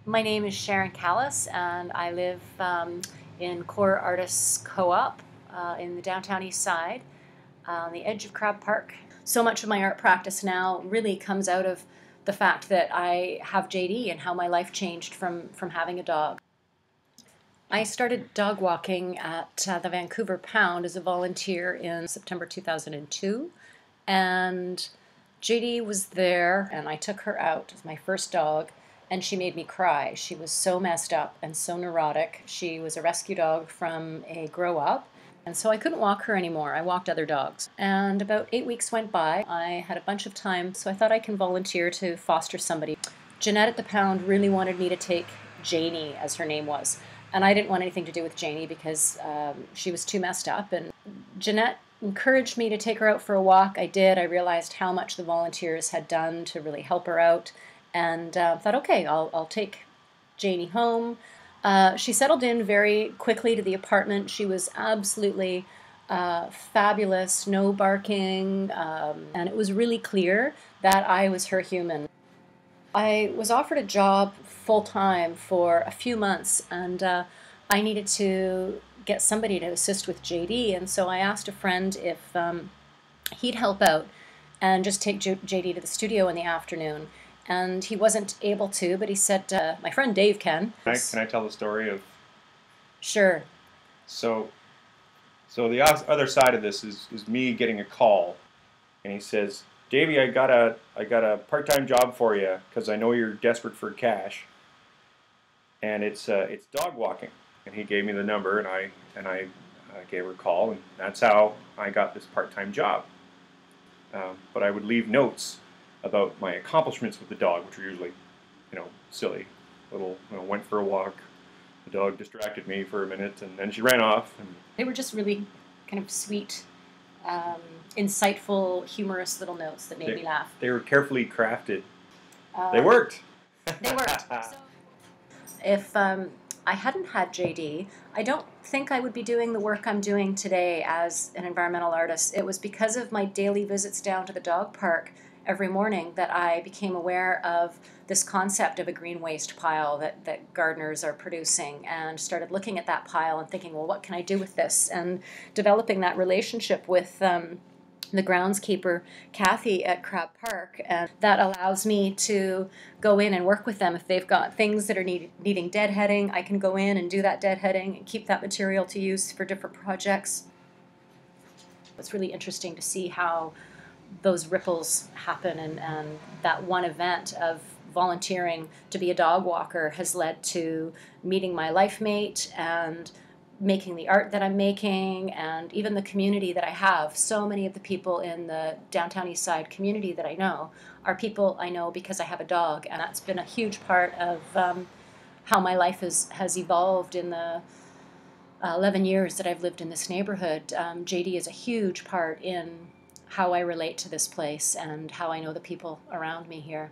My name is Sharon Callis, and I live in Core Artists Co-op in the downtown east side on the edge of Crab Park. So much of my art practice now really comes out of the fact that I have JD and how my life changed from having a dog. I started dog walking at the Vancouver Pound as a volunteer in September 2002, and JD was there, and I took her out as my first dog, and she made me cry. She was so messed up and so neurotic. She was a rescue dog from a grow up, and so I couldn't walk her anymore. I walked other dogs. And about 8 weeks went by. I had a bunch of time, so I thought I can volunteer to foster somebody. Jeanette at the Pound really wanted me to take Janie, as her name was. And I didn't want anything to do with Janie because she was too messed up. And Jeanette encouraged me to take her out for a walk. I did. I realized how much the volunteers had done to really help her out, and thought, okay, I'll take Janie home. She settled in very quickly to the apartment. She was absolutely fabulous, no barking, and it was really clear that I was her human. I was offered a job full time for a few months, and I needed to get somebody to assist with JD, and so I asked a friend if he'd help out and just take JD to the studio in the afternoon. And he wasn't able to, but he said, my friend Dave can. Can I tell the story of Sure. so the other side of this is me getting a call, and he says, Davey, I got a part-time job for you because I know you're desperate for cash, and it's dog walking. And he gave me the number, and I gave her a call, and that's how I got this part-time job. But I would leave notes about my accomplishments with the dog, which are usually, silly. Little, went for a walk. The dog distracted me for a minute, and then she ran off. And They were just really kind of sweet, um, insightful, humorous little notes that made me laugh. they were carefully crafted. They Um, worked. they worked. So if I hadn't had JD, I don't think I would be doing the work I'm doing today as an environmental artist. It was because of my daily visits down to the dog park every morning that I became aware of this concept of a green waste pile that gardeners are producing, and started looking at that pile and thinking, well, what can I do with this? And developing that relationship with the groundskeeper, Kathy, at Crab Park, and that allows me to go in and work with them. If they've got things that are needing deadheading, I can go in and do that deadheading and keep that material to use for different projects. It's really interesting to see how those ripples happen, and that one event of volunteering to be a dog walker has led to meeting my life mate and making the art that I'm making, and even the community that I have. So many of the people in the downtown east side community that I know are people I know because I have a dog, and that's been a huge part of how my life has evolved in the 11 years that I've lived in this neighborhood. JD is a huge part in how I relate to this place and how I know the people around me here.